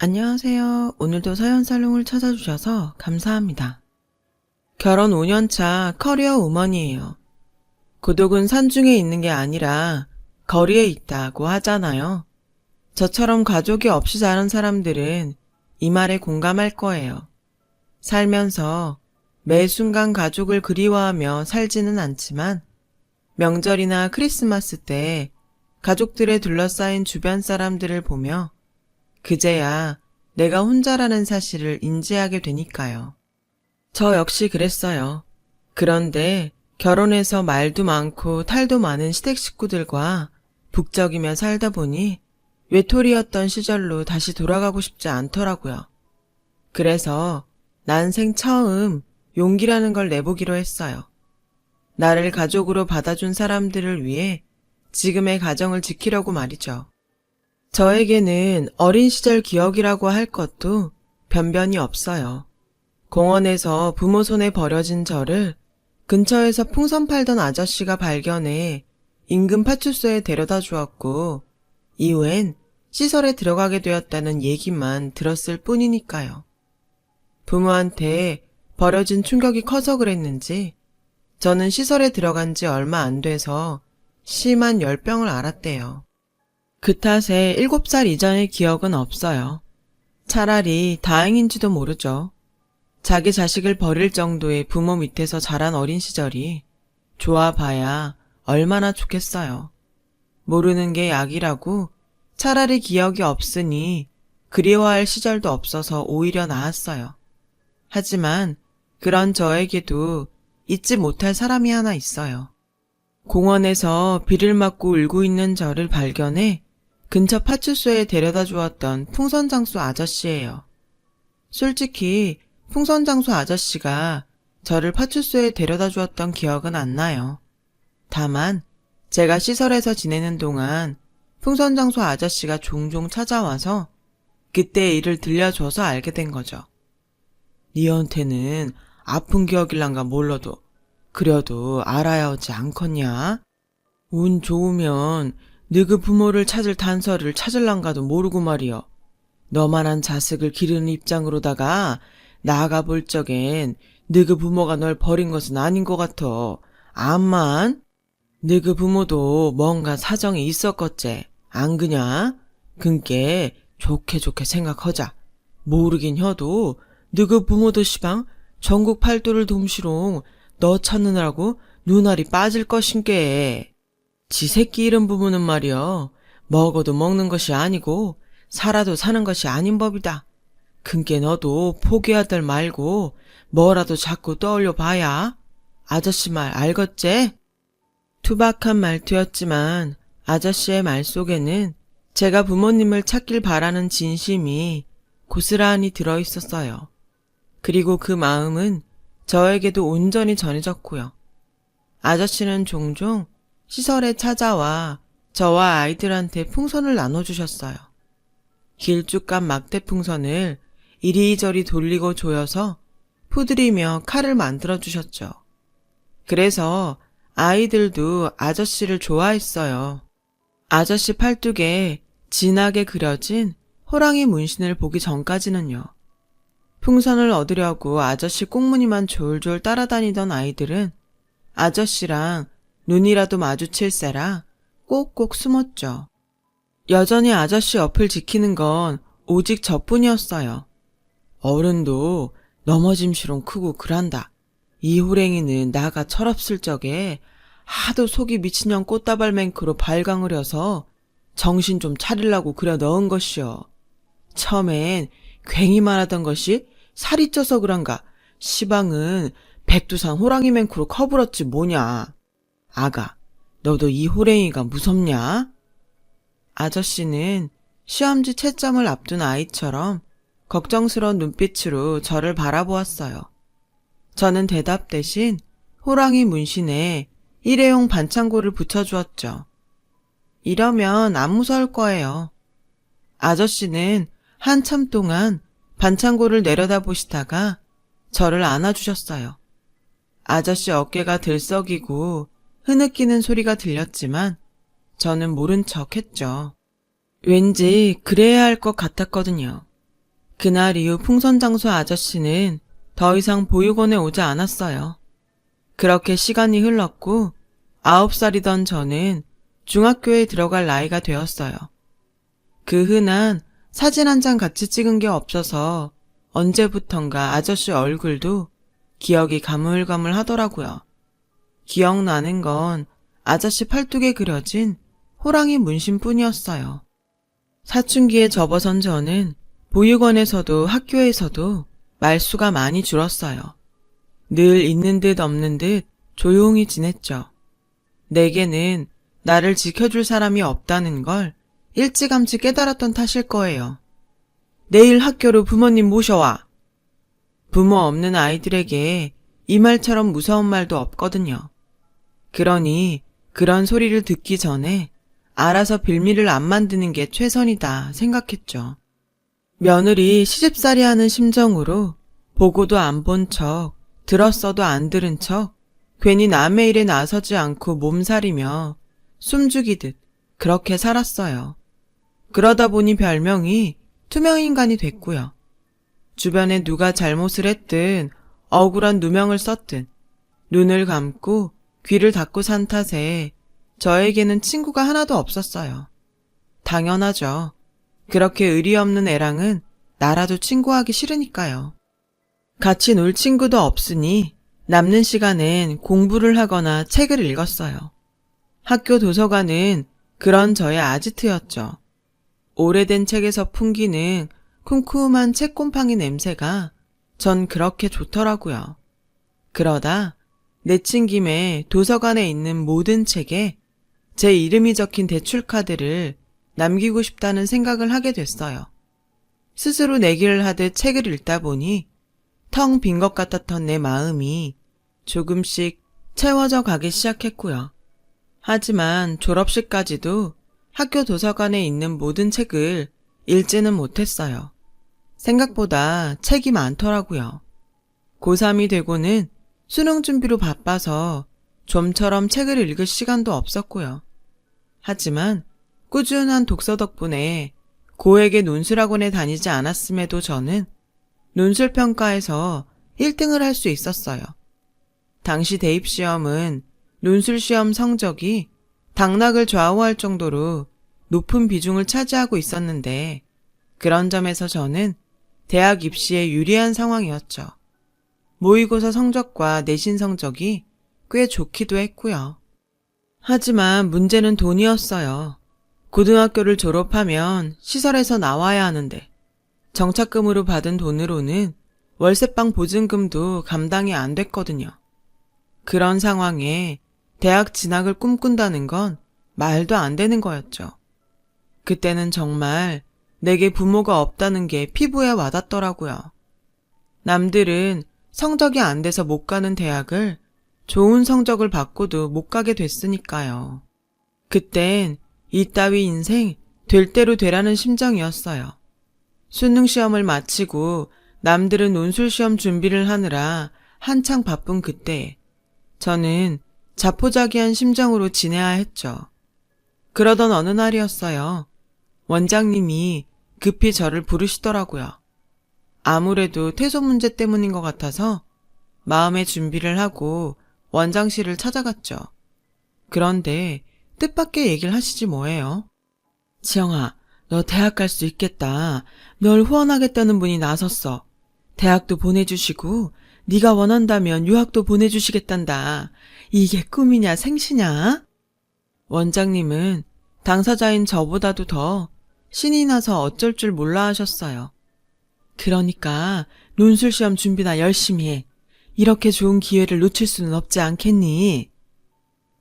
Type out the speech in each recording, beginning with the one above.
안녕하세요. 오늘도 서연살롱을 찾아주셔서 감사합니다. 결혼 5년차 커리어 우먼이에요. 고독은 산중에 있는 게 아니라 거리에 있다고 하잖아요. 저처럼 가족이 없이 자란 사람들은 이 말에 공감할 거예요. 살면서 매 순간 가족을 그리워하며 살지는 않지만 명절이나 크리스마스 때 가족들에 둘러싸인 주변 사람들을 보며 그제야 내가 혼자라는 사실을 인지하게 되니까요. 저 역시 그랬어요. 그런데 결혼해서 말도 많고 탈도 많은 시댁 식구들과 북적이며 살다 보니 외톨이였던 시절로 다시 돌아가고 싶지 않더라고요. 그래서 난생 처음 용기라는 걸 내보기로 했어요. 나를 가족으로 받아준 사람들을 위해 지금의 가정을 지키려고 말이죠. 저에게는 어린 시절 기억이라고 할 것도 변변이 없어요. 공원에서 부모 손에 버려진 저를 근처에서 풍선 팔던 아저씨가 발견해 인근 파출소에 데려다 주었고 이후엔 시설에 들어가게 되었다는 얘기만 들었을 뿐이니까요. 부모한테 버려진 충격이 커서 그랬는지 저는 시설에 들어간 지 얼마 안 돼서 심한 열병을 앓았대요. 그 탓에 7살 이전의 기억은 없어요. 차라리 다행인지도 모르죠. 자기 자식을 버릴 정도의 부모 밑에서 자란 어린 시절이 좋아봐야 얼마나 좋겠어요. 모르는 게 약이라고 차라리 기억이 없으니 그리워할 시절도 없어서 오히려 나았어요. 하지만 그런 저에게도 잊지 못할 사람이 하나 있어요. 공원에서 비를 맞고 울고 있는 저를 발견해 근처 파출소에 데려다 주었던 풍선장수 아저씨예요. 솔직히 풍선장수 아저씨가 저를 파출소에 데려다 주었던 기억은 안 나요. 다만 제가 시설에서 지내는 동안 풍선장수 아저씨가 종종 찾아와서 그때의 일을 들려줘서 알게 된 거죠. 니한테는 아픈 기억일란가 몰라도 그래도 알아야 하지 않겠냐? 운 좋으면 너그 부모를 찾을 단서를 찾을란가도 모르고 말이여. 너만한 자식을 기르는 입장으로다가 나아가 볼 적엔 너그 부모가 널 버린 것은 아닌 것 같아. 암만 너그 부모도 뭔가 사정이 있었겠지. 안 그냐? 그니께 좋게 생각하자. 모르긴 해도 너그 부모도 시방 전국 팔도를 돔시롱 너 찾느라고 눈알이 빠질 것인께. 지 새끼 잃은 부모는 말이여 먹어도 먹는 것이 아니고 살아도 사는 것이 아닌 법이다. 근께 너도 포기하들 말고 뭐라도 자꾸 떠올려 봐야. 아저씨 말 알겠지? 투박한 말투였지만 아저씨의 말 속에는 제가 부모님을 찾길 바라는 진심이 고스란히 들어있었어요. 그리고 그 마음은 저에게도 온전히 전해졌고요. 아저씨는 종종 시설에 찾아와 저와 아이들한테 풍선을 나눠주셨어요. 길쭉한 막대 풍선을 이리저리 돌리고 조여서 푸드리며 칼을 만들어주셨죠. 그래서 아이들도 아저씨를 좋아했어요. 아저씨 팔뚝에 진하게 그려진 호랑이 문신을 보기 전까지는요. 풍선을 얻으려고 아저씨 꽁무니만 졸졸 따라다니던 아이들은 아저씨랑 눈이라도 마주칠세라 꼭꼭 숨었죠. 여전히 아저씨 옆을 지키는 건 오직 저뿐이었어요. 어른도 넘어짐시롱 크고 그란다. 이 호랭이는 나가 철없을 적에 하도 속이 미친년 꽃다발맹크로 발광을 해서 정신 좀 차리려고 그려 넣은 것이여. 처음엔 괜히만 하던 것이 살이 쪄서 그런가 시방은 백두산 호랑이 맹크로 커불었지 뭐냐. 아가, 너도 이 호랭이가 무섭냐? 아저씨는 시험지 채점을 앞둔 아이처럼 걱정스러운 눈빛으로 저를 바라보았어요. 저는 대답 대신 호랑이 문신에 일회용 반창고를 붙여주었죠. 이러면 안 무서울 거예요. 아저씨는 한참 동안 반창고를 내려다보시다가 저를 안아주셨어요. 아저씨 어깨가 들썩이고 흐느끼는 소리가 들렸지만 저는 모른 척 했죠. 왠지 그래야 할 것 같았거든요. 그날 이후 풍선장수 아저씨는 더 이상 보육원에 오지 않았어요. 그렇게 시간이 흘렀고 9살이던 저는 중학교에 들어갈 나이가 되었어요. 그 흔한 사진 한 장 같이 찍은 게 없어서 언제부턴가 아저씨 얼굴도 기억이 가물가물하더라고요. 기억나는 건 아저씨 팔뚝에 그려진 호랑이 문신뿐이었어요. 사춘기에 접어선 저는 보육원에서도 학교에서도 말수가 많이 줄었어요. 늘 있는 듯 없는 듯 조용히 지냈죠. 내게는 나를 지켜줄 사람이 없다는 걸 일찌감치 깨달았던 탓일 거예요. 내일 학교로 부모님 모셔와. 부모 없는 아이들에게 이 말처럼 무서운 말도 없거든요. 그러니 그런 소리를 듣기 전에 알아서 빌미를 안 만드는 게 최선이다 생각했죠. 며느리 시집살이 하는 심정으로 보고도 안 본 척, 들었어도 안 들은 척, 괜히 남의 일에 나서지 않고 몸살이며 숨죽이듯 그렇게 살았어요. 그러다 보니 별명이 투명인간이 됐고요. 주변에 누가 잘못을 했든 억울한 누명을 썼든 눈을 감고 귀를 닫고 산 탓에 저에게는 친구가 하나도 없었어요. 당연하죠. 그렇게 의리 없는 애랑은 나라도 친구하기 싫으니까요. 같이 놀 친구도 없으니 남는 시간엔 공부를 하거나 책을 읽었어요. 학교 도서관은 그런 저의 아지트였죠. 오래된 책에서 풍기는 쿰쿰한 책곰팡이 냄새가 전 그렇게 좋더라고요. 그러다 내친 김에 도서관에 있는 모든 책에 제 이름이 적힌 대출카드를 남기고 싶다는 생각을 하게 됐어요. 스스로 내기를 하듯 책을 읽다 보니 텅 빈 것 같았던 내 마음이 조금씩 채워져 가기 시작했고요. 하지만 졸업식까지도 학교 도서관에 있는 모든 책을 읽지는 못했어요. 생각보다 책이 많더라고요. 고3이 되고는 수능 준비로 바빠서 좀처럼 책을 읽을 시간도 없었고요. 하지만 꾸준한 독서 덕분에 고액의 논술학원에 다니지 않았음에도 저는 논술평가에서 1등을 할 수 있었어요. 당시 대입시험은 논술시험 성적이 당락을 좌우할 정도로 높은 비중을 차지하고 있었는데 그런 점에서 저는 대학 입시에 유리한 상황이었죠. 모의고사 성적과 내신 성적이 꽤 좋기도 했고요. 하지만 문제는 돈이었어요. 고등학교를 졸업하면 시설에서 나와야 하는데 정착금으로 받은 돈으로는 월세방 보증금도 감당이 안 됐거든요. 그런 상황에 대학 진학을 꿈꾼다는 건 말도 안 되는 거였죠. 그때는 정말 내게 부모가 없다는 게 피부에 와닿더라고요. 남들은 성적이 안 돼서 못 가는 대학을 좋은 성적을 받고도 못 가게 됐으니까요. 그땐 이따위 인생 될 대로 되라는 심정이었어요. 수능 시험을 마치고 남들은 논술 시험 준비를 하느라 한창 바쁜 그때 저는 자포자기한 심정으로 지내야 했죠. 그러던 어느 날이었어요. 원장님이 급히 저를 부르시더라고요. 아무래도 퇴소 문제 때문인 것 같아서 마음의 준비를 하고 원장실을 찾아갔죠. 그런데 뜻밖의 얘기를 하시지 뭐예요. 지영아, 너 대학 갈 수 있겠다. 널 후원하겠다는 분이 나섰어. 대학도 보내주시고 네가 원한다면 유학도 보내주시겠단다. 이게 꿈이냐 생시냐? 원장님은 당사자인 저보다도 더 신이 나서 어쩔 줄 몰라 하셨어요. 그러니까 논술시험 준비나 열심히 해. 이렇게 좋은 기회를 놓칠 수는 없지 않겠니?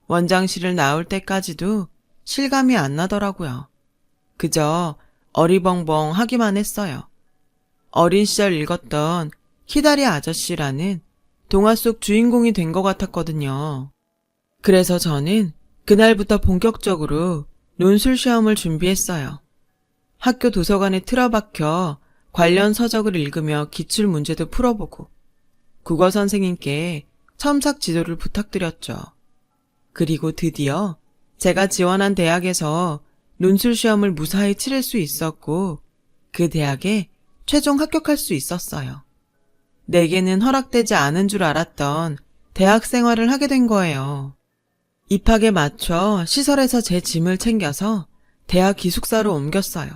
원장실을 나올 때까지도 실감이 안 나더라고요. 그저 어리벙벙 하기만 했어요. 어린 시절 읽었던 키다리 아저씨라는 동화 속 주인공이 된 것 같았거든요. 그래서 저는 그날부터 본격적으로 논술 시험을 준비했어요. 학교 도서관에 틀어박혀 관련 서적을 읽으며 기출 문제도 풀어보고 국어 선생님께 첨삭 지도를 부탁드렸죠. 그리고 드디어 제가 지원한 대학에서 논술 시험을 무사히 치를 수 있었고 그 대학에 최종 합격할 수 있었어요. 내게는 허락되지 않은 줄 알았던 대학 생활을 하게 된 거예요. 입학에 맞춰 시설에서 제 짐을 챙겨서 대학 기숙사로 옮겼어요.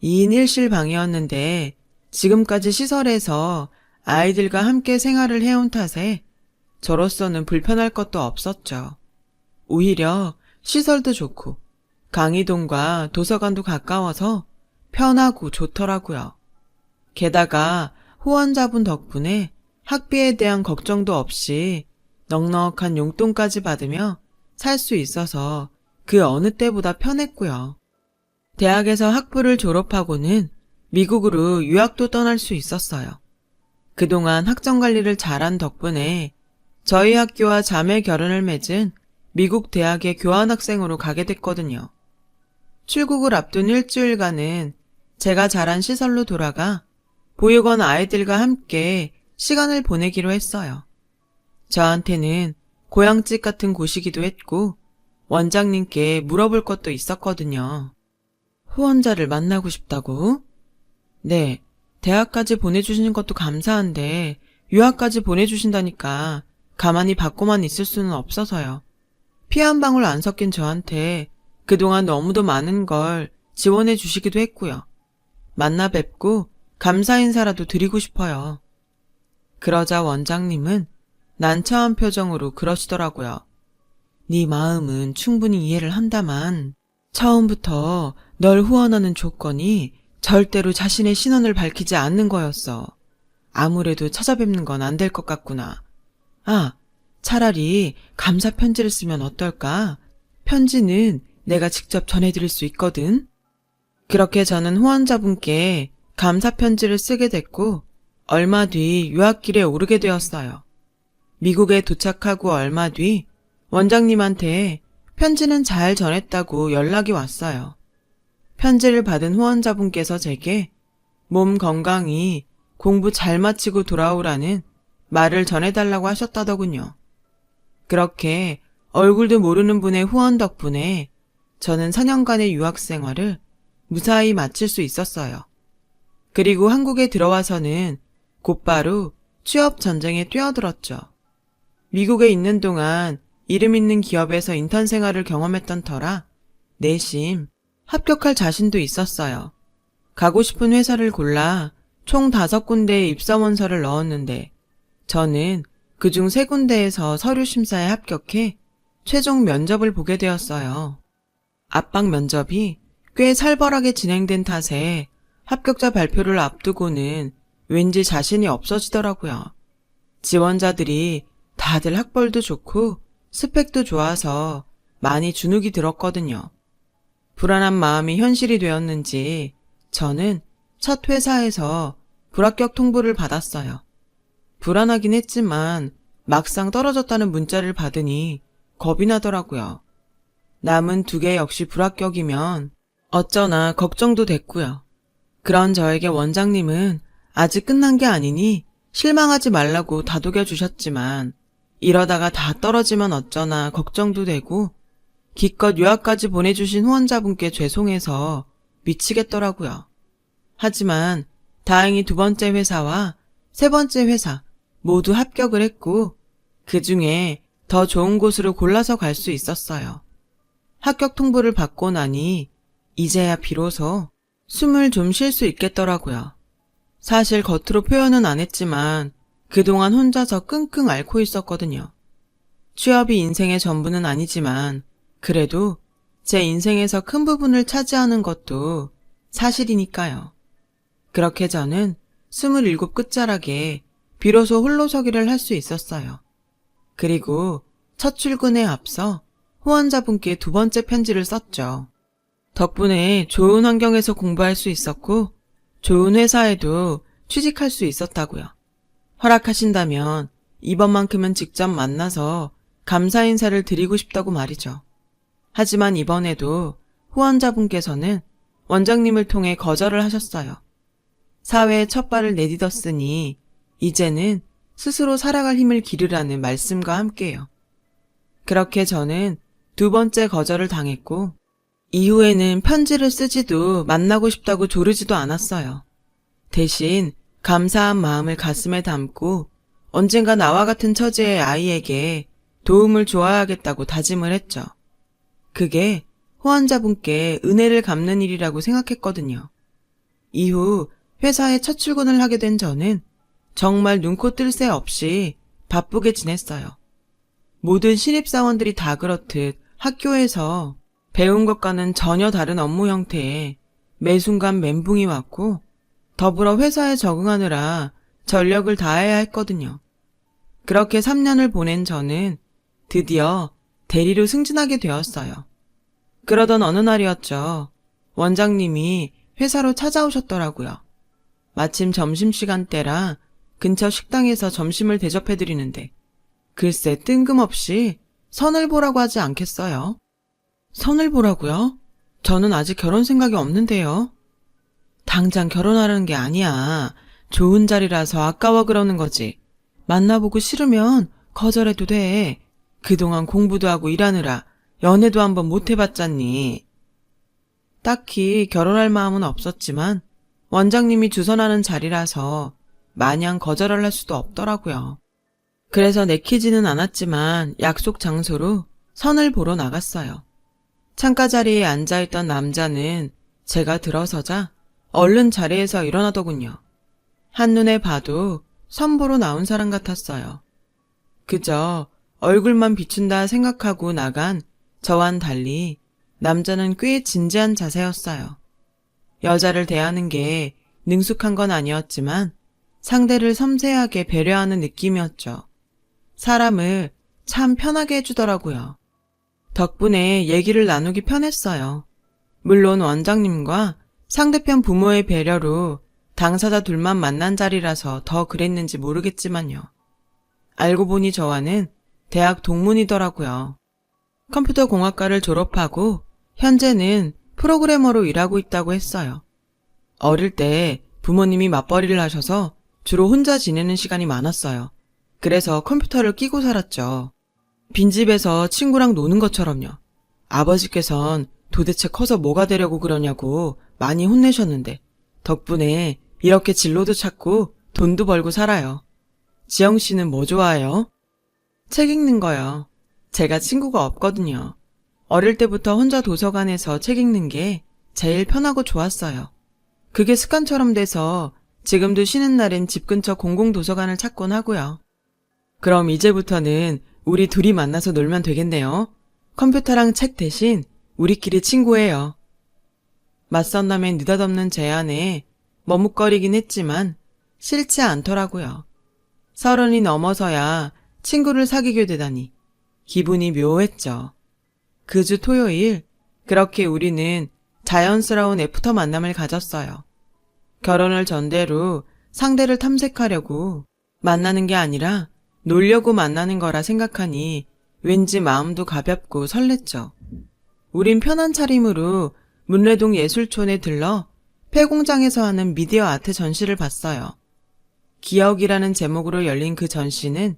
2인 1실 방이었는데 지금까지 시설에서 아이들과 함께 생활을 해온 탓에 저로서는 불편할 것도 없었죠. 오히려 시설도 좋고 강의동과 도서관도 가까워서 편하고 좋더라고요. 게다가 후원자분 덕분에 학비에 대한 걱정도 없이 넉넉한 용돈까지 받으며 살 수 있어서 그 어느 때보다 편했고요. 대학에서 학부를 졸업하고는 미국으로 유학도 떠날 수 있었어요. 그동안 학점 관리를 잘한 덕분에 저희 학교와 자매 결연을 맺은 미국 대학의 교환학생으로 가게 됐거든요. 출국을 앞둔 일주일간은 제가 자란 시설로 돌아가 보육원 아이들과 함께 시간을 보내기로 했어요. 저한테는 고향집 같은 곳이기도 했고 원장님께 물어볼 것도 있었거든요. 후원자를 만나고 싶다고? 네, 대학까지 보내주시는 것도 감사한데 유학까지 보내주신다니까 가만히 받고만 있을 수는 없어서요. 피 한 방울 안 섞인 저한테 그동안 너무도 많은 걸 지원해 주시기도 했고요. 만나 뵙고 감사 인사라도 드리고 싶어요. 그러자 원장님은 난처한 표정으로 그러시더라고요. 네 마음은 충분히 이해를 한다만 처음부터 널 후원하는 조건이 절대로 자신의 신원을 밝히지 않는 거였어. 아무래도 찾아뵙는 건 안 될 것 같구나. 아, 차라리 감사 편지를 쓰면 어떨까? 편지는 내가 직접 전해드릴 수 있거든. 그렇게 저는 후원자분께 감사 편지를 쓰게 됐고 얼마 뒤 유학길에 오르게 되었어요. 미국에 도착하고 얼마 뒤 원장님한테 편지는 잘 전했다고 연락이 왔어요. 편지를 받은 후원자분께서 제게 몸 건강히 공부 잘 마치고 돌아오라는 말을 전해달라고 하셨다더군요. 그렇게 얼굴도 모르는 분의 후원 덕분에 저는 4년간의 유학 생활을 무사히 마칠 수 있었어요. 그리고 한국에 들어와서는 곧바로 취업 전쟁에 뛰어들었죠. 미국에 있는 동안 이름 있는 기업에서 인턴 생활을 경험했던 터라 내심 합격할 자신도 있었어요. 가고 싶은 회사를 골라 총 5군데의 입사원서를 넣었는데 저는 그중 3군데에서 서류 심사에 합격해 최종 면접을 보게 되었어요. 압박 면접이 꽤 살벌하게 진행된 탓에 합격자 발표를 앞두고는 왠지 자신이 없어지더라고요. 지원자들이 다들 학벌도 좋고 스펙도 좋아서 많이 주눅이 들었거든요. 불안한 마음이 현실이 되었는지 저는 첫 회사에서 불합격 통보를 받았어요. 불안하긴 했지만 막상 떨어졌다는 문자를 받으니 겁이 나더라고요. 남은 2개 역시 불합격이면 어쩌나 걱정도 됐고요. 그런 저에게 원장님은 아직 끝난 게 아니니 실망하지 말라고 다독여 주셨지만 이러다가 다 떨어지면 어쩌나 걱정도 되고 기껏 유학까지 보내주신 후원자분께 죄송해서 미치겠더라고요. 하지만 다행히 2번째 회사와 3번째 회사 모두 합격을 했고 그 중에 더 좋은 곳으로 골라서 갈 수 있었어요. 합격 통보를 받고 나니 이제야 비로소 숨을 좀 쉴 수 있겠더라고요. 사실 겉으로 표현은 안 했지만 그동안 혼자서 끙끙 앓고 있었거든요. 취업이 인생의 전부는 아니지만 그래도 제 인생에서 큰 부분을 차지하는 것도 사실이니까요. 그렇게 저는 27 끝자락에 비로소 홀로서기를 할 수 있었어요. 그리고 첫 출근에 앞서 후원자분께 2번째 편지를 썼죠. 덕분에 좋은 환경에서 공부할 수 있었고 좋은 회사에도 취직할 수 있었다고요. 허락하신다면 이번만큼은 직접 만나서 감사 인사를 드리고 싶다고 말이죠. 하지만 이번에도 후원자분께서는 원장님을 통해 거절을 하셨어요. 사회에 첫 발을 내딛었으니 이제는 스스로 살아갈 힘을 기르라는 말씀과 함께요. 그렇게 저는 2번째 거절을 당했고 이후에는 편지를 쓰지도 만나고 싶다고 조르지도 않았어요. 대신 감사한 마음을 가슴에 담고 언젠가 나와 같은 처지의 아이에게 도움을 주어야겠다고 다짐을 했죠. 그게 후원자분께 은혜를 갚는 일이라고 생각했거든요. 이후 회사에 첫 출근을 하게 된 저는 정말 눈코 뜰 새 없이 바쁘게 지냈어요. 모든 신입사원들이 다 그렇듯 학교에서 배운 것과는 전혀 다른 업무 형태에 매 순간 멘붕이 왔고 더불어 회사에 적응하느라 전력을 다해야 했거든요. 그렇게 3년을 보낸 저는 드디어 대리로 승진하게 되었어요. 그러던 어느 날이었죠. 원장님이 회사로 찾아오셨더라고요. 마침 점심시간대라 근처 식당에서 점심을 대접해드리는데 글쎄 뜬금없이 선을 보라고 하지 않겠어요? 선을 보라고요? 저는 아직 결혼 생각이 없는데요. 당장 결혼하려는 게 아니야. 좋은 자리라서 아까워 그러는 거지. 만나보고 싫으면 거절해도 돼. 그동안 공부도 하고 일하느라 연애도 한번 못 해봤잖니. 딱히 결혼할 마음은 없었지만 원장님이 주선하는 자리라서 마냥 거절을 할 수도 없더라고요. 그래서 내키지는 않았지만 약속 장소로 선을 보러 나갔어요. 창가 자리에 앉아있던 남자는 제가 들어서자 얼른 자리에서 일어나더군요. 한눈에 봐도 선 보러 나온 사람 같았어요. 그저 얼굴만 비춘다 생각하고 나간 저와는 달리 남자는 꽤 진지한 자세였어요. 여자를 대하는 게 능숙한 건 아니었지만 상대를 섬세하게 배려하는 느낌이었죠. 사람을 참 편하게 해주더라고요. 덕분에 얘기를 나누기 편했어요. 물론 원장님과 상대편 부모의 배려로 당사자 둘만 만난 자리라서 더 그랬는지 모르겠지만요. 알고 보니 저와는 대학 동문이더라고요. 컴퓨터 공학과를 졸업하고 현재는 프로그래머로 일하고 있다고 했어요. 어릴 때 부모님이 맞벌이를 하셔서 주로 혼자 지내는 시간이 많았어요. 그래서 컴퓨터를 끼고 살았죠. 빈집에서 친구랑 노는 것처럼요. 아버지께선 도대체 커서 뭐가 되려고 그러냐고 많이 혼내셨는데 덕분에 이렇게 진로도 찾고 돈도 벌고 살아요. 지영 씨는 뭐 좋아해요? 책 읽는 거요. 제가 친구가 없거든요. 어릴 때부터 혼자 도서관에서 책 읽는 게 제일 편하고 좋았어요. 그게 습관처럼 돼서 지금도 쉬는 날엔 집 근처 공공도서관을 찾곤 하고요. 그럼 이제부터는 우리 둘이 만나서 놀면 되겠네요. 컴퓨터랑 책 대신 우리끼리 친구예요. 맞선 남의 느닷없는 제안에 머뭇거리긴 했지만 싫지 않더라고요. 30이 넘어서야 친구를 사귀게 되다니 기분이 묘했죠. 그 주 토요일 그렇게 우리는 자연스러운 애프터 만남을 가졌어요. 결혼을 전제로 상대를 탐색하려고 만나는 게 아니라 놀려고 만나는 거라 생각하니 왠지 마음도 가볍고 설렜죠. 우린 편한 차림으로 문래동 예술촌에 들러 폐공장에서 하는 미디어 아트 전시를 봤어요. 기억이라는 제목으로 열린 그 전시는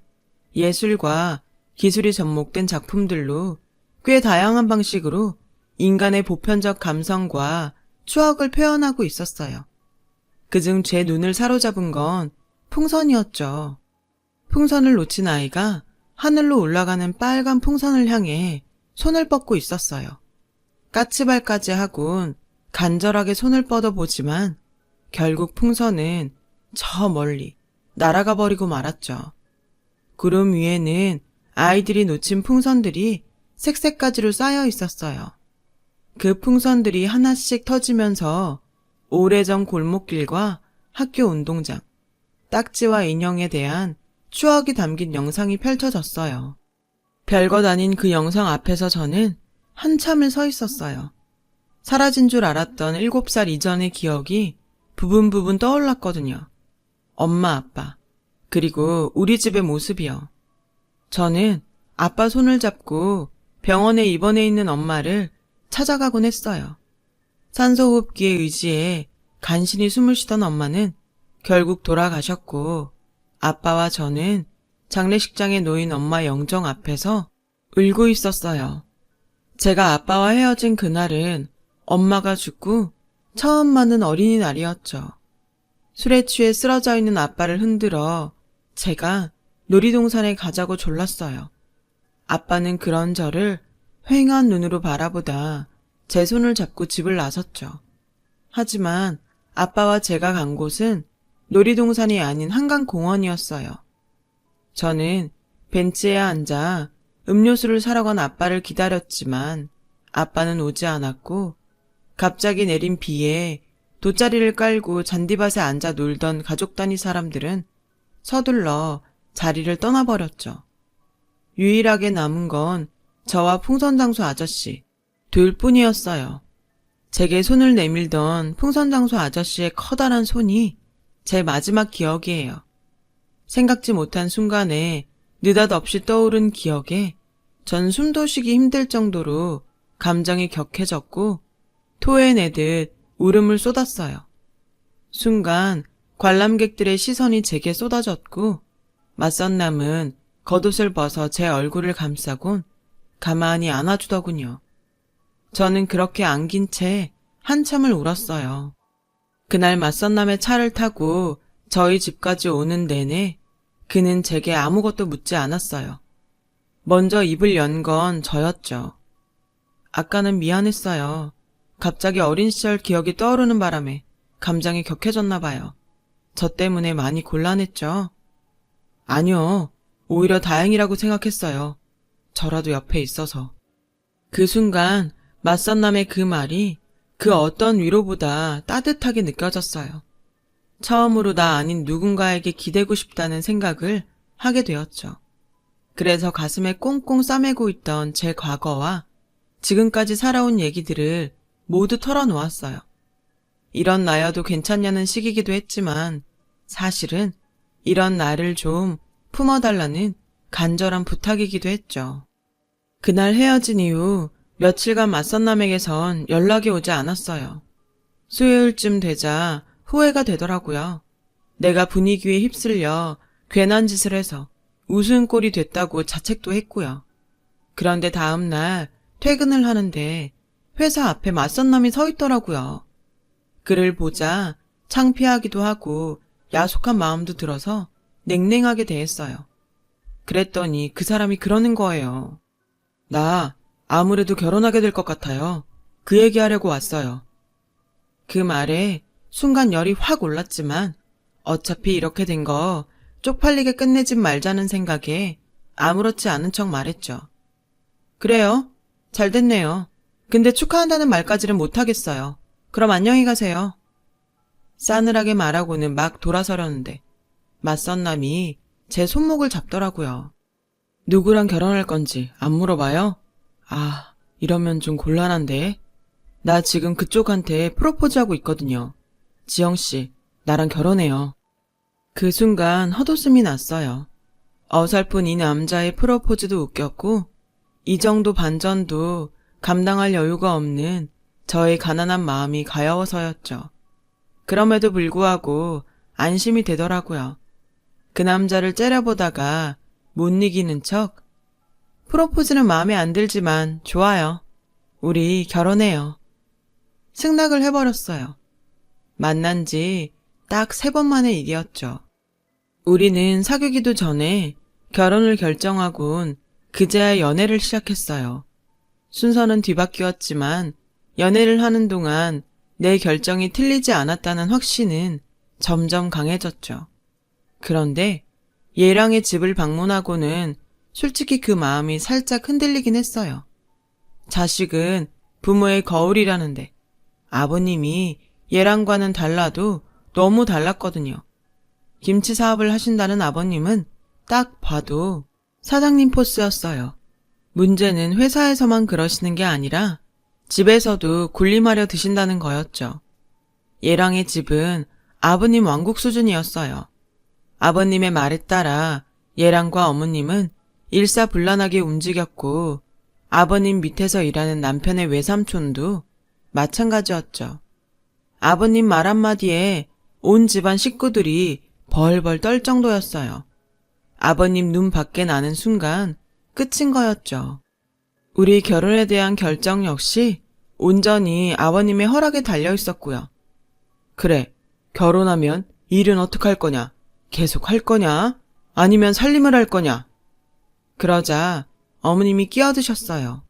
예술과 기술이 접목된 작품들로 꽤 다양한 방식으로 인간의 보편적 감성과 추억을 표현하고 있었어요. 그중 제 눈을 사로잡은 건 풍선이었죠. 풍선을 놓친 아이가 하늘로 올라가는 빨간 풍선을 향해 손을 뻗고 있었어요. 까치발까지 하곤 간절하게 손을 뻗어보지만 결국 풍선은 저 멀리 날아가 버리고 말았죠. 구름 위에는 아이들이 놓친 풍선들이 색색가지로 쌓여 있었어요. 그 풍선들이 하나씩 터지면서 오래전 골목길과 학교 운동장, 딱지와 인형에 대한 추억이 담긴 영상이 펼쳐졌어요. 별것 아닌 그 영상 앞에서 저는 한참을 서 있었어요. 사라진 줄 알았던 7살 이전의 기억이 부분 떠올랐거든요. 엄마, 아빠, 그리고 우리 집의 모습이요. 저는 아빠 손을 잡고 병원에 입원해 있는 엄마를 찾아가곤 했어요. 산소호흡기에 의지해 간신히 숨을 쉬던 엄마는 결국 돌아가셨고 아빠와 저는 장례식장에 놓인 엄마 영정 앞에서 울고 있었어요. 제가 아빠와 헤어진 그날은 엄마가 죽고 처음 맞는 어린이날이었죠. 술에 취해 쓰러져 있는 아빠를 흔들어 제가 놀이동산에 가자고 졸랐어요. 아빠는 그런 저를 휑한 눈으로 바라보다 제 손을 잡고 집을 나섰죠. 하지만 아빠와 제가 간 곳은 놀이동산이 아닌 한강공원이었어요. 저는 벤치에 앉아 음료수를 사러 간 아빠를 기다렸지만 아빠는 오지 않았고 갑자기 내린 비에 돗자리를 깔고 잔디밭에 앉아 놀던 가족 단위 사람들은 서둘러 자리를 떠나버렸죠. 유일하게 남은 건 저와 풍선장수 아저씨 둘 뿐이었어요. 제게 손을 내밀던 풍선장수 아저씨의 커다란 손이 제 마지막 기억이에요. 생각지 못한 순간에 느닷없이 떠오른 기억에 전 숨도 쉬기 힘들 정도로 감정이 격해졌고 토해내듯 울음을 쏟았어요. 순간 관람객들의 시선이 제게 쏟아졌고 맞선남은 겉옷을 벗어 제 얼굴을 감싸곤 가만히 안아주더군요. 저는 그렇게 안긴 채 한참을 울었어요. 그날 맞선남의 차를 타고 저희 집까지 오는 내내 그는 제게 아무것도 묻지 않았어요. 먼저 입을 연 건 저였죠. 아까는 미안했어요. 갑자기 어린 시절 기억이 떠오르는 바람에 감정이 격해졌나 봐요. 저 때문에 많이 곤란했죠? 아니요. 오히려 다행이라고 생각했어요. 저라도 옆에 있어서. 그 순간 맞선남의 그 말이 그 어떤 위로보다 따뜻하게 느껴졌어요. 처음으로 나 아닌 누군가에게 기대고 싶다는 생각을 하게 되었죠. 그래서 가슴에 꽁꽁 싸매고 있던 제 과거와 지금까지 살아온 얘기들을 모두 털어놓았어요. 이런 나여도 괜찮냐는 식이기도 했지만 사실은 이런 나를 좀 품어달라는 간절한 부탁이기도 했죠. 그날 헤어진 이후 며칠간 맞선남에게선 연락이 오지 않았어요. 수요일쯤 되자 후회가 되더라고요. 내가 분위기에 휩쓸려 괜한 짓을 해서 웃음꼴이 됐다고 자책도 했고요. 그런데 다음 날 퇴근을 하는데 회사 앞에 맞선남이 서 있더라고요. 그를 보자 창피하기도 하고 야속한 마음도 들어서 냉랭하게 대했어요. 그랬더니 그 사람이 그러는 거예요. 나 아무래도 결혼하게 될 것 같아요. 그 얘기하려고 왔어요. 그 말에 순간 열이 확 올랐지만 어차피 이렇게 된 거 쪽팔리게 끝내진 말자는 생각에 아무렇지 않은 척 말했죠. 그래요? 잘 됐네요. 근데 축하한다는 말까지는 못하겠어요. 그럼 안녕히 가세요. 싸늘하게 말하고는 막 돌아서려는데 맞선남이 제 손목을 잡더라고요. 누구랑 결혼할 건지 안 물어봐요? 아, 이러면 좀 곤란한데. 나 지금 그쪽한테 프로포즈하고 있거든요. 지영씨, 나랑 결혼해요. 그 순간 헛웃음이 났어요. 어설픈 이 남자의 프로포즈도 웃겼고 이 정도 반전도 감당할 여유가 없는 저의 가난한 마음이 가여워서였죠. 그럼에도 불구하고 안심이 되더라고요. 그 남자를 째려보다가 못 이기는 척 프로포즈는 마음에 안 들지만 좋아요. 우리 결혼해요. 승낙을 해버렸어요. 만난 지 딱 3번 만의 일이었죠. 우리는 사귀기도 전에 결혼을 결정하곤 그제야 연애를 시작했어요. 순서는 뒤바뀌었지만 연애를 하는 동안 내 결정이 틀리지 않았다는 확신은 점점 강해졌죠. 그런데 얘랑의 집을 방문하고는 솔직히 그 마음이 살짝 흔들리긴 했어요. 자식은 부모의 거울이라는데 아버님이 얘랑과는 달라도 너무 달랐거든요. 김치 사업을 하신다는 아버님은 딱 봐도 사장님 포스였어요. 문제는 회사에서만 그러시는 게 아니라 집에서도 군림하려 드신다는 거였죠. 얘랑의 집은 아버님 왕국 수준이었어요. 아버님의 말에 따라 얘랑과 어머님은 일사불란하게 움직였고 아버님 밑에서 일하는 남편의 외삼촌도 마찬가지였죠. 아버님 말 한마디에 온 집안 식구들이 벌벌 떨 정도였어요. 아버님 눈 밖에 나는 순간 끝인 거였죠. 우리 결혼에 대한 결정 역시 온전히 아버님의 허락에 달려 있었고요. 그래, 결혼하면 일은 어떡할 거냐? 계속 할 거냐? 아니면 살림을 할 거냐? 그러자 어머님이 끼어드셨어요.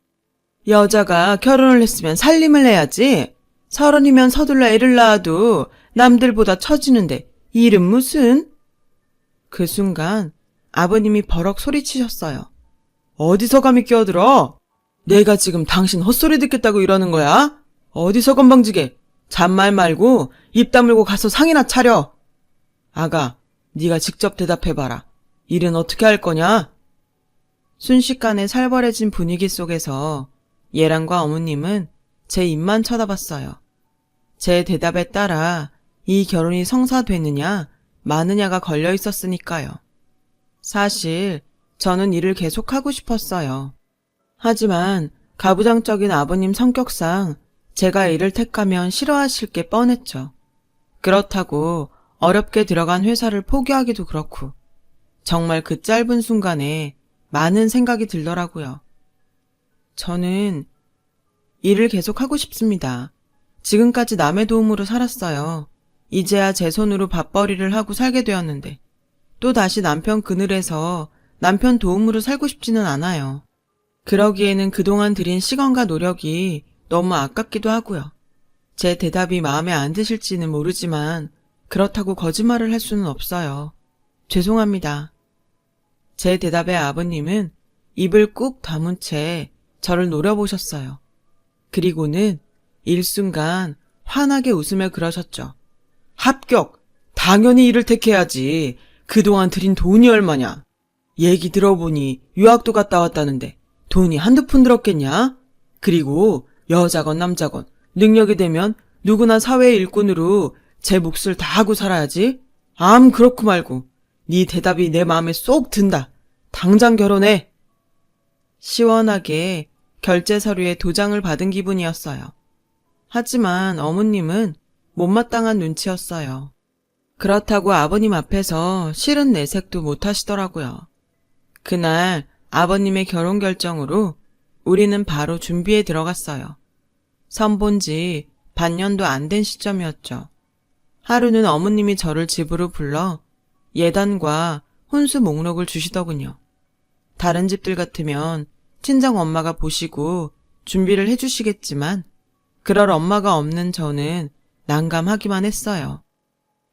여자가 결혼을 했으면 살림을 해야지. 30이면 서둘러 애를 낳아도 남들보다 처지는데 일은 무슨? 그 순간 아버님이 버럭 소리치셨어요. 어디서 감히 끼어들어? 내가 지금 당신 헛소리 듣겠다고 이러는 거야? 어디서 건방지게. 잔말 말고 입 다물고 가서 상이나 차려. 아가, 네가 직접 대답해봐라. 일은 어떻게 할 거냐? 순식간에 살벌해진 분위기 속에서 예랑과 어머님은 제 입만 쳐다봤어요. 제 대답에 따라 이 결혼이 성사되느냐 마느냐가 걸려 있었으니까요. 사실 저는 일을 계속하고 싶었어요. 하지만 가부장적인 아버님 성격상 제가 일을 택하면 싫어하실 게 뻔했죠. 그렇다고 어렵게 들어간 회사를 포기하기도 그렇고 정말 그 짧은 순간에 많은 생각이 들더라고요. 저는 일을 계속하고 싶습니다. 지금까지 남의 도움으로 살았어요. 이제야 제 손으로 밥벌이를 하고 살게 되었는데 또다시 남편 그늘에서 남편 도움으로 살고 싶지는 않아요. 그러기에는 그동안 들인 시간과 노력이 너무 아깝기도 하고요. 제 대답이 마음에 안 드실지는 모르지만 그렇다고 거짓말을 할 수는 없어요. 죄송합니다. 제 대답에 아버님은 입을 꾹 다문 채 저를 노려보셨어요. 그리고는 일순간 환하게 웃으며 그러셨죠. 합격! 당연히 이를 택해야지. 그동안 들인 돈이 얼마냐? 얘기 들어보니 유학도 갔다 왔다는데 돈이 한두 푼 들었겠냐? 그리고 여자건 남자건 능력이 되면 누구나 사회의 일꾼으로 제 몫을 다 하고 살아야지. 그렇고 말고 네 대답이 내 마음에 쏙 든다. 당장 결혼해. 시원하게 결제 서류에 도장을 받은 기분이었어요. 하지만 어머님은 못마땅한 눈치였어요. 그렇다고 아버님 앞에서 싫은 내색도 못 하시더라고요. 그날 아버님의 결혼 결정으로 우리는 바로 준비에 들어갔어요. 선본 지 반년도 안 된 시점이었죠. 하루는 어머님이 저를 집으로 불러 예단과 혼수 목록을 주시더군요. 다른 집들 같으면 친정 엄마가 보시고 준비를 해주시겠지만 그럴 엄마가 없는 저는 난감하기만 했어요.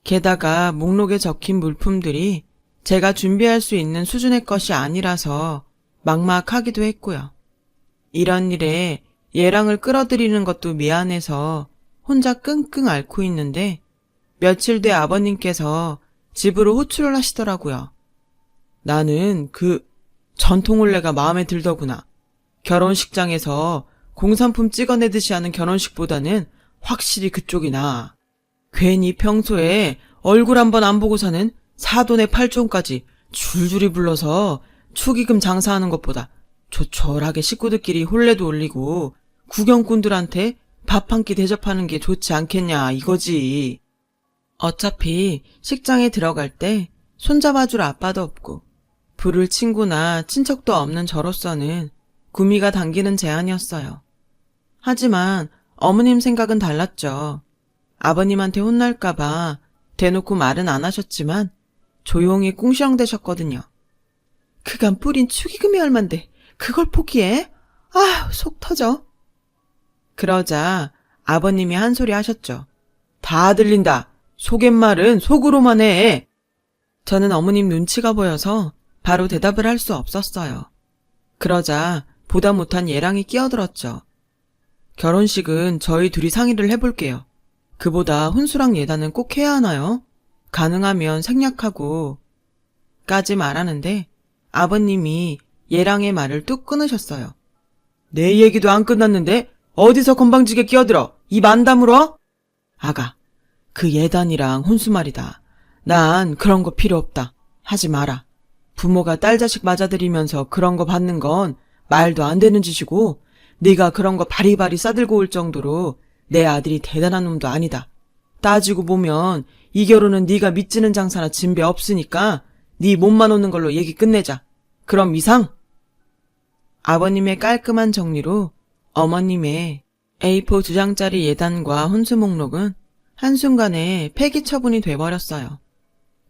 게다가 목록에 적힌 물품들이 제가 준비할 수 있는 수준의 것이 아니라서 막막하기도 했고요. 이런 일에 예랑을 끌어들이는 것도 미안해서 혼자 끙끙 앓고 있는데 며칠 뒤 아버님께서 집으로 호출을 하시더라고요. 나는 그 전통혼례가 마음에 들더구나. 결혼식장에서 공산품 찍어내듯이 하는 결혼식보다는 확실히 그쪽이 나아. 괜히 평소에 얼굴 한번 안 보고 사는 사돈의 팔촌까지 줄줄이 불러서 축의금 장사하는 것보다 조촐하게 식구들끼리 혼례도 올리고 구경꾼들한테 밥 한 끼 대접하는 게 좋지 않겠냐 이거지. 어차피 식장에 들어갈 때 손잡아줄 아빠도 없고 부를 친구나 친척도 없는 저로서는 구미가 당기는 제안이었어요. 하지만 어머님 생각은 달랐죠. 아버님한테 혼날까봐 대놓고 말은 안 하셨지만 조용히 꿍시렁대셨거든요. 그간 뿌린 축의금이 얼만데 그걸 포기해? 속 터져. 그러자 아버님이 한 소리 하셨죠. 다 들린다. 속갯말은 속으로만 해. 저는 어머님 눈치가 보여서 바로 대답을 할 수 없었어요. 그러자 보다 못한 예랑이 끼어들었죠. 결혼식은 저희 둘이 상의를 해볼게요. 그보다 혼수랑 예단은 꼭 해야 하나요? 가능하면 생략하고 까지 말하는데 아버님이 예랑의 말을 뚝 끊으셨어요. 내 얘기도 안 끝났는데 어디서 건방지게 끼어들어? 입 안 다물어? 아가, 그 예단이랑 혼수 말이다. 난 그런 거 필요 없다. 하지 마라. 부모가 딸 자식 맞아들이면서 그런 거 받는 건 말도 안 되는 짓이고 네가 그런 거 바리바리 싸들고 올 정도로 내 아들이 대단한 놈도 아니다. 따지고 보면 이 결혼은 네가 믿지는 장사나 진배 없으니까 네 몸만 오는 걸로 얘기 끝내자. 그럼 이상? 아버님의 깔끔한 정리로 어머님의 A4 2장짜리 예단과 혼수 목록은 한순간에 폐기 처분이 돼버렸어요.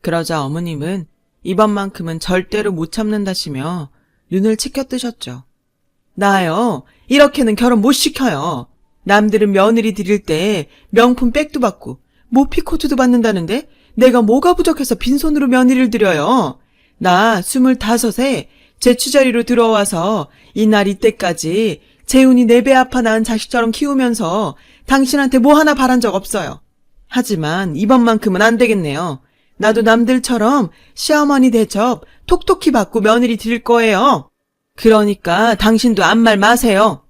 그러자 어머님은 이번만큼은 절대로 못 참는다시며 눈을 치켜뜨셨죠. 나요, 이렇게는 결혼 못 시켜요. 남들은 며느리 드릴 때 명품 백도 받고 모피코트도 받는다는데 내가 뭐가 부족해서 빈손으로 며느리를 드려요. 나 25에 제추자리로 들어와서 이날 이때까지 재훈이 4배 아파 낳은 자식처럼 키우면서 당신한테 뭐 하나 바란 적 없어요. 하지만 이번만큼은 안 되겠네요. 나도 남들처럼 시어머니 대접 톡톡히 받고 며느리 드릴 거예요. 그러니까 당신도 아무 말 마세요.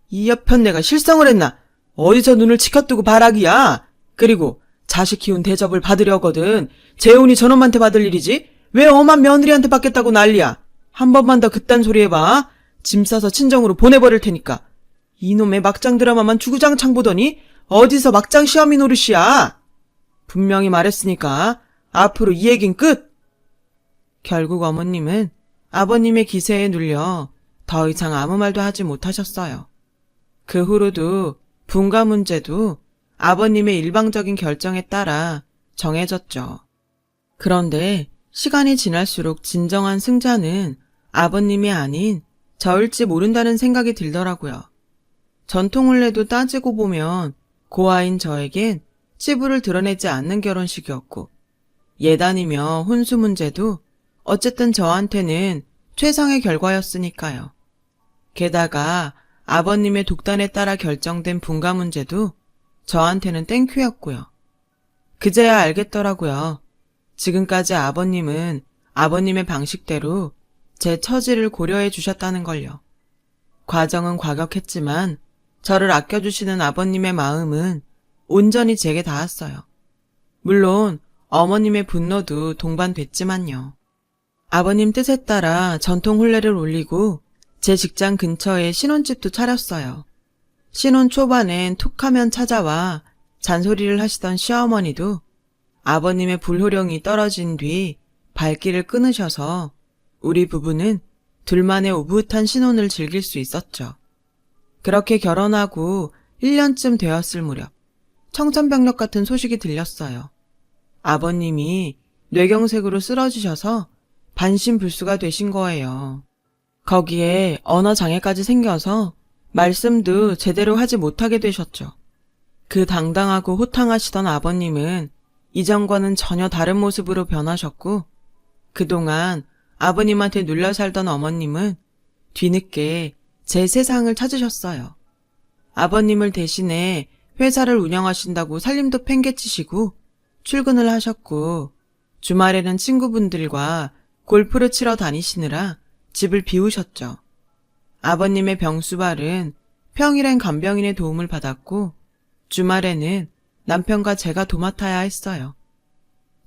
이 여편 내가 실성을 했나? 어디서 눈을 치켜뜨고 바라기야? 그리고 자식 키운 대접을 받으려거든 재훈이 저놈한테 받을 일이지? 왜 엄한 며느리한테 받겠다고 난리야? 한 번만 더 그딴 소리 해봐. 짐 싸서 친정으로 보내버릴 테니까. 이놈의 막장 드라마만 주구장창 보더니 어디서 막장 시어미 노릇이야? 분명히 말했으니까 앞으로 이 얘긴 끝! 결국 어머님은 아버님의 기세에 눌려 더 이상 아무 말도 하지 못하셨어요. 그 후로도 분가 문제도 아버님의 일방적인 결정에 따라 정해졌죠. 그런데 시간이 지날수록 진정한 승자는 아버님이 아닌 저일지 모른다는 생각이 들더라고요. 전통혼례도 따지고 보면 고아인 저에겐 치부를 드러내지 않는 결혼식이었고 예단이며 혼수 문제도 어쨌든 저한테는 최상의 결과였으니까요. 게다가 아버님의 독단에 따라 결정된 분가 문제도 저한테는 땡큐였고요. 그제야 알겠더라고요. 지금까지 아버님은 아버님의 방식대로 제 처지를 고려해 주셨다는 걸요. 과정은 과격했지만 저를 아껴주시는 아버님의 마음은 온전히 제게 닿았어요. 물론 어머님의 분노도 동반됐지만요. 아버님 뜻에 따라 전통 혼례를 올리고 제 직장 근처에 신혼집도 차렸어요. 신혼 초반엔 툭하면 찾아와 잔소리를 하시던 시어머니도 아버님의 불호령이 떨어진 뒤 발길을 끊으셔서 우리 부부는 둘만의 오붓한 신혼을 즐길 수 있었죠. 그렇게 결혼하고 1년쯤 되었을 무렵 청천벽력 같은 소식이 들렸어요. 아버님이 뇌경색으로 쓰러지셔서 반신불수가 되신 거예요. 거기에 언어장애까지 생겨서 말씀도 제대로 하지 못하게 되셨죠. 그 당당하고 호탕하시던 아버님은 이전과는 전혀 다른 모습으로 변하셨고 그동안 아버님한테 눌려 살던 어머님은 뒤늦게 제 세상을 찾으셨어요. 아버님을 대신해 회사를 운영하신다고 살림도 팽개치시고 출근을 하셨고 주말에는 친구분들과 골프를 치러 다니시느라 집을 비우셨죠. 아버님의 병수발은 평일엔 간병인의 도움을 받았고 주말에는 남편과 제가 도맡아야 했어요.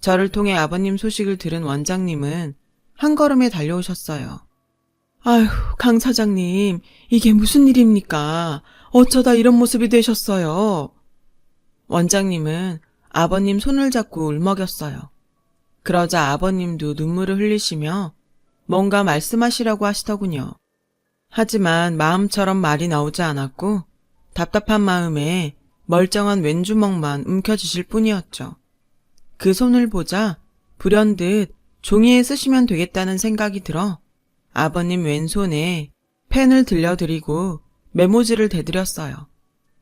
저를 통해 아버님 소식을 들은 원장님은 한 걸음에 달려오셨어요. 아휴, 강 사장님, 이게 무슨 일입니까? 어쩌다 이런 모습이 되셨어요? 원장님은 아버님 손을 잡고 울먹였어요. 그러자 아버님도 눈물을 흘리시며 뭔가 말씀하시라고 하시더군요. 하지만 마음처럼 말이 나오지 않았고 답답한 마음에 멀쩡한 왼주먹만 움켜쥐실 뿐이었죠. 그 손을 보자 불현듯 종이에 쓰시면 되겠다는 생각이 들어 아버님 왼손에 펜을 들려드리고 메모지를 대드렸어요.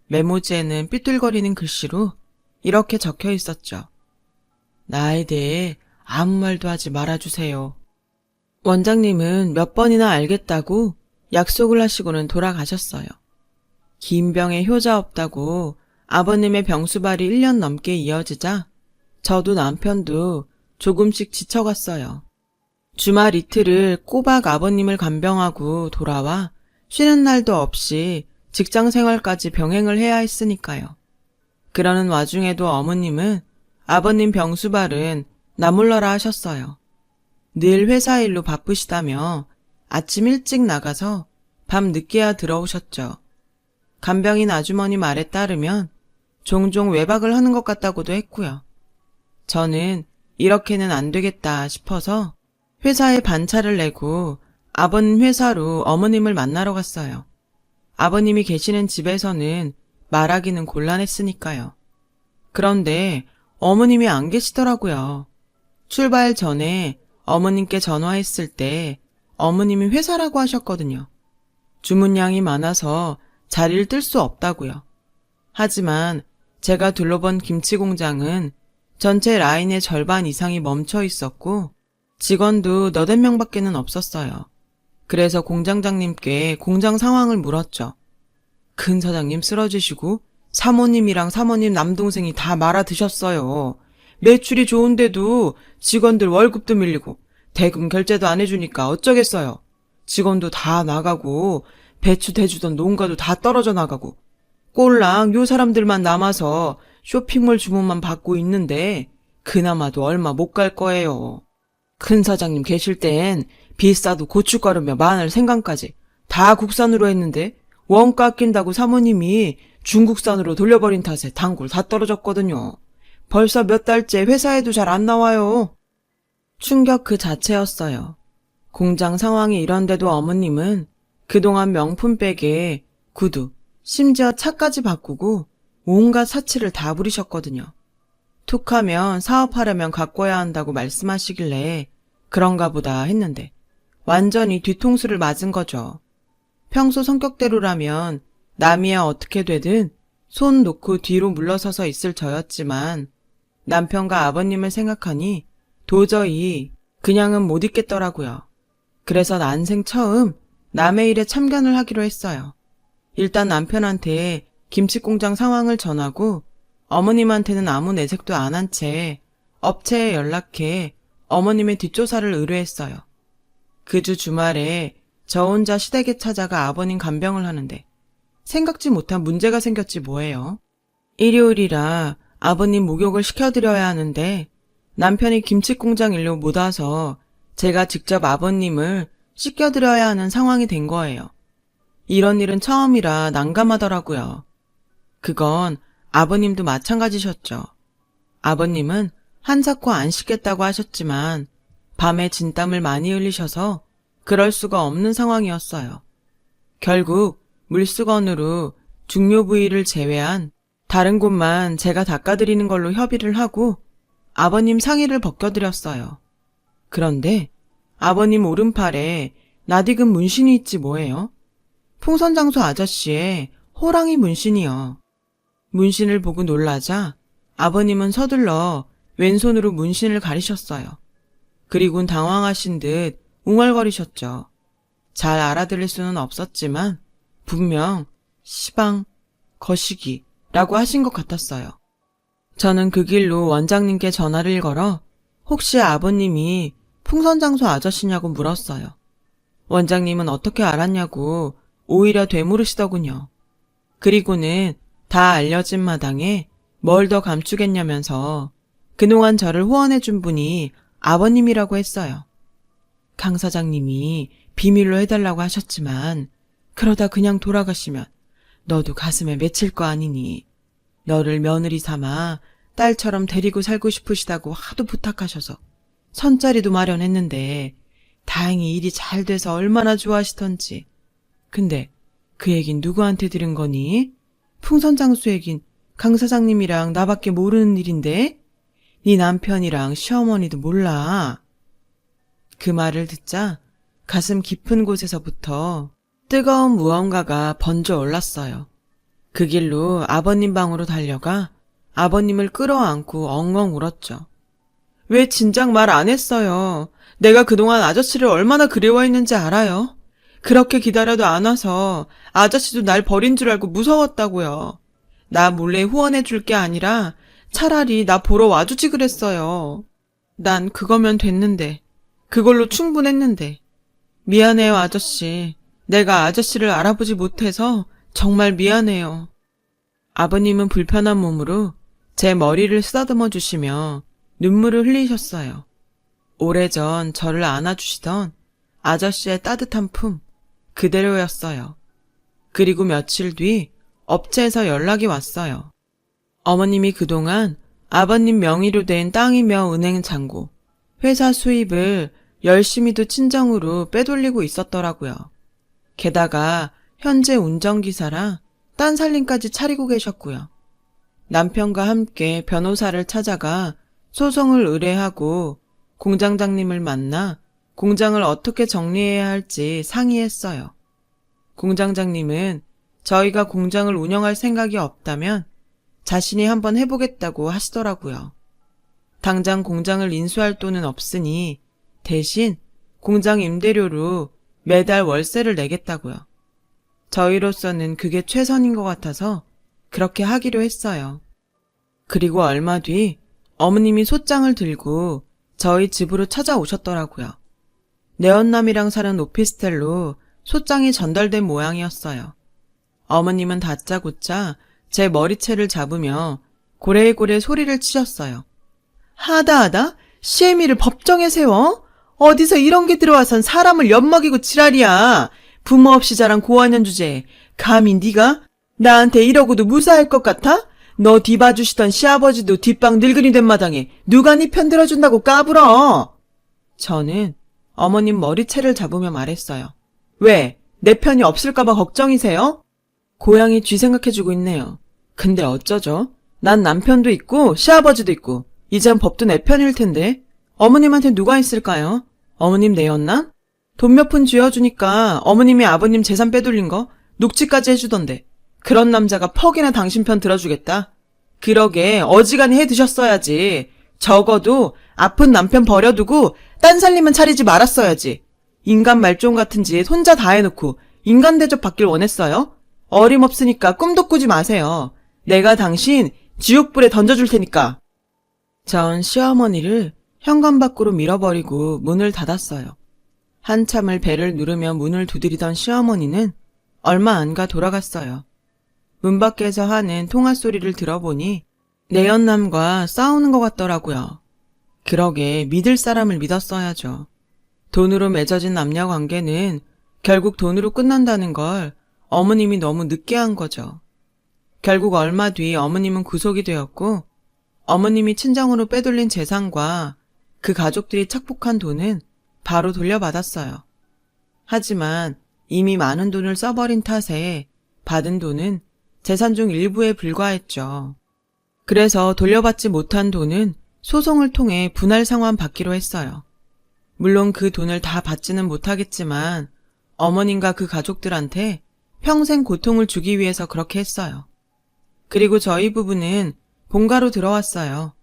메모지에는 삐뚤거리는 글씨로 이렇게 적혀 있었죠. 나에 대해 아무 말도 하지 말아주세요. 원장님은 몇 번이나 알겠다고 약속을 하시고는 돌아가셨어요. 긴 병에 효자 없다고 아버님의 병수발이 1년 넘게 이어지자 저도 남편도 조금씩 지쳐갔어요. 주말 이틀을 꼬박 아버님을 간병하고 돌아와 쉬는 날도 없이 직장 생활까지 병행을 해야 했으니까요. 그러는 와중에도 어머님은 아버님 병수발은 나몰라라 하셨어요. 늘 회사 일로 바쁘시다며 아침 일찍 나가서 밤 늦게야 들어오셨죠. 간병인 아주머니 말에 따르면 종종 외박을 하는 것 같다고도 했고요. 저는 이렇게는 안 되겠다 싶어서 회사에 반차를 내고 아버님 회사로 어머님을 만나러 갔어요. 아버님이 계시는 집에서는 말하기는 곤란했으니까요. 그런데 어머님이 안 계시더라고요. 출발 전에 어머님께 전화했을 때 어머님이 회사라고 하셨거든요. 주문량이 많아서 자리를 뜰 수 없다고요. 하지만 제가 둘러본 김치 공장은 전체 라인의 절반 이상이 멈춰 있었고 직원도 너댓 명밖에는 없었어요. 그래서 공장장님께 공장 상황을 물었죠. 큰 사장님 쓰러지시고 사모님이랑 사모님 남동생이 다 말아 드셨어요. 매출이 좋은데도 직원들 월급도 밀리고 대금 결제도 안 해주니까 어쩌겠어요. 직원도 다 나가고 배추 대주던 농가도 다 떨어져 나가고 꼴랑 요 사람들만 남아서 쇼핑몰 주문만 받고 있는데 그나마도 얼마 못 갈 거예요. 큰 사장님 계실 땐 비싸도 고춧가루며 마늘 생강까지 다 국산으로 했는데 원가 아낀다고 사모님이 중국산으로 돌려버린 탓에 단골 다 떨어졌거든요. 벌써 몇 달째 회사에도 잘 안 나와요. 충격 그 자체였어요. 공장 상황이 이런데도 어머님은 그동안 명품백에 구두, 심지어 차까지 바꾸고 온갖 사치를 다 부리셨거든요. 툭하면 사업하려면 가꿔야 한다고 말씀하시길래 그런가 보다 했는데 완전히 뒤통수를 맞은 거죠. 평소 성격대로라면 남이야 어떻게 되든 손 놓고 뒤로 물러서서 있을 저였지만 남편과 아버님을 생각하니 도저히 그냥은 못 있겠더라고요. 그래서 난생 처음 남의 일에 참견을 하기로 했어요. 일단 남편한테 김치공장 상황을 전하고 어머님한테는 아무 내색도 안 한 채 업체에 연락해 어머님의 뒷조사를 의뢰했어요. 그 주 주말에 저 혼자 시댁에 찾아가 아버님 간병을 하는데 생각지 못한 문제가 생겼지 뭐예요. 일요일이라 아버님 목욕을 시켜드려야 하는데 남편이 김치공장 일로 못 와서 제가 직접 아버님을 씻겨드려야 하는 상황이 된 거예요. 이런 일은 처음이라 난감하더라고요. 그건 아버님도 마찬가지셨죠. 아버님은 한사코 안 씻겠다고 하셨지만 밤에 진땀을 많이 흘리셔서 그럴 수가 없는 상황이었어요. 결국 물수건으로 중요 부위를 제외한 다른 곳만 제가 닦아드리는 걸로 협의를 하고 아버님 상의를 벗겨드렸어요. 그런데 아버님 오른팔에 낯익은 문신이 있지 뭐예요? 풍선장소 아저씨의 호랑이 문신이요. 문신을 보고 놀라자 아버님은 서둘러 왼손으로 문신을 가리셨어요. 그리곤 당황하신 듯 웅얼거리셨죠. 잘 알아들을 수는 없었지만 분명 시방, 거시기라고 하신 것 같았어요. 저는 그 길로 원장님께 전화를 걸어 혹시 아버님이 풍선장소 아저씨냐고 물었어요. 원장님은 어떻게 알았냐고 오히려 되물으시더군요. 그리고는 다 알려진 마당에 뭘 더 감추겠냐면서 그동안 저를 후원해준 분이 아버님이라고 했어요. 강 사장님이 비밀로 해달라고 하셨지만 그러다 그냥 돌아가시면 너도 가슴에 맺힐 거 아니니 너를 며느리 삼아 딸처럼 데리고 살고 싶으시다고 하도 부탁하셔서 선자리도 마련했는데 다행히 일이 잘 돼서 얼마나 좋아하시던지. 근데 그 얘긴 누구한테 들은 거니? 풍선장수 얘긴 강 사장님이랑 나밖에 모르는 일인데 네 남편이랑 시어머니도 몰라. 그 말을 듣자 가슴 깊은 곳에서부터 뜨거운 무언가가 번져 올랐어요. 그 길로 아버님 방으로 달려가 아버님을 끌어안고 엉엉 울었죠. 왜 진작 말 안 했어요? 내가 그동안 아저씨를 얼마나 그리워했는지 알아요? 그렇게 기다려도 안 와서 아저씨도 날 버린 줄 알고 무서웠다고요. 나 몰래 후원해 줄 게 아니라 차라리 나 보러 와주지 그랬어요. 난 그거면 됐는데, 그걸로 충분했는데. 미안해요, 아저씨. 내가 아저씨를 알아보지 못해서 정말 미안해요. 아버님은 불편한 몸으로 제 머리를 쓰다듬어 주시며 눈물을 흘리셨어요. 오래전 저를 안아주시던 아저씨의 따뜻한 품 그대로였어요. 그리고 며칠 뒤 업체에서 연락이 왔어요. 어머님이 그동안 아버님 명의로 된 땅이며 은행 잔고, 회사 수입을 열심히도 친정으로 빼돌리고 있었더라고요. 게다가 현재 운전기사라 딴 살림까지 차리고 계셨고요. 남편과 함께 변호사를 찾아가 소송을 의뢰하고 공장장님을 만나 공장을 어떻게 정리해야 할지 상의했어요. 공장장님은 저희가 공장을 운영할 생각이 없다면 자신이 한번 해보겠다고 하시더라고요. 당장 공장을 인수할 돈은 없으니 대신 공장 임대료로 매달 월세를 내겠다고요. 저희로서는 그게 최선인 것 같아서 그렇게 하기로 했어요. 그리고 얼마 뒤 어머님이 솥장을 들고 저희 집으로 찾아오셨더라고요. 내언남이랑 사는 오피스텔로 솥장이 전달된 모양이었어요. 어머님은 다짜고짜 제 머리채를 잡으며 고래고래 소리를 치셨어요. 하다하다? 시애미를 법정에 세워? 어디서 이런 게 들어와선 사람을 엿먹이고 지랄이야. 부모 없이 자란 고아년 주제에 감히 네가 나한테 이러고도 무사할 것 같아? 너 뒤봐주시던 시아버지도 뒷방 늙은이 된 마당에 누가 네 편 들어준다고 까불어. 저는 어머님 머리채를 잡으며 말했어요. 왜? 내 편이 없을까봐 걱정이세요? 고양이 쥐 생각해주고 있네요. 근데 어쩌죠? 난 남편도 있고 시아버지도 있고 이젠 법도 내 편일 텐데 어머님한테 누가 있을까요? 어머님 내었나? 돈 몇 푼 쥐어주니까 어머님이 아버님 재산 빼돌린 거 녹취까지 해주던데 그런 남자가 퍽이나 당신 편 들어주겠다. 그러게 어지간히 해드셨어야지. 적어도 아픈 남편 버려두고 딴 살림은 차리지 말았어야지. 인간 말종 같은 짓 혼자 다 해놓고 인간 대접 받길 원했어요? 어림없으니까 꿈도 꾸지 마세요. 내가 당신 지옥불에 던져줄 테니까. 전 시어머니를 현관 밖으로 밀어버리고 문을 닫았어요. 한참을 배를 누르며 문을 두드리던 시어머니는 얼마 안 가 돌아갔어요. 문 밖에서 하는 통화 소리를 들어보니 내연남과 싸우는 것 같더라고요. 그러게 믿을 사람을 믿었어야죠. 돈으로 맺어진 남녀 관계는 결국 돈으로 끝난다는 걸 어머님이 너무 늦게 한 거죠. 결국 얼마 뒤 어머님은 구속이 되었고 어머님이 친정으로 빼돌린 재산과 그 가족들이 착복한 돈은 바로 돌려받았어요. 하지만 이미 많은 돈을 써버린 탓에 받은 돈은 재산 중 일부에 불과했죠. 그래서 돌려받지 못한 돈은 소송을 통해 분할 상환 받기로 했어요. 물론 그 돈을 다 받지는 못하겠지만 어머님과 그 가족들한테 평생 고통을 주기 위해서 그렇게 했어요. 그리고 저희 부부는 본가로 들어왔어요.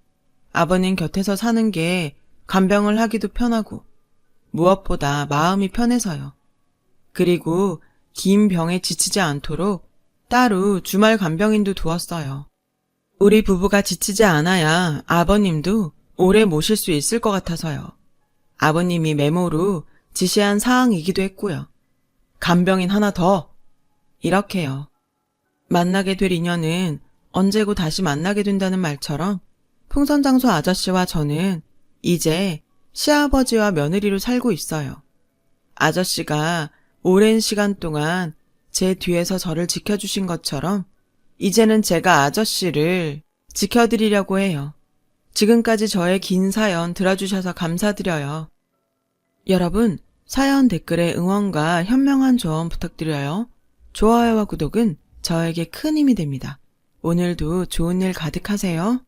아버님 곁에서 사는 게 간병을 하기도 편하고 무엇보다 마음이 편해서요. 그리고 긴 병에 지치지 않도록 따로 주말 간병인도 두었어요. 우리 부부가 지치지 않아야 아버님도 오래 모실 수 있을 것 같아서요. 아버님이 메모로 지시한 사항이기도 했고요. 간병인 하나 더. 이렇게요. 만나게 될 인연은 언제고 다시 만나게 된다는 말처럼 풍선장소 아저씨와 저는 이제 시아버지와 며느리로 살고 있어요. 아저씨가 오랜 시간 동안 제 뒤에서 저를 지켜주신 것처럼 이제는 제가 아저씨를 지켜드리려고 해요. 지금까지 저의 긴 사연 들어주셔서 감사드려요. 여러분, 사연 댓글에 응원과 현명한 조언 부탁드려요. 좋아요와 구독은 저에게 큰 힘이 됩니다. 오늘도 좋은 일 가득하세요.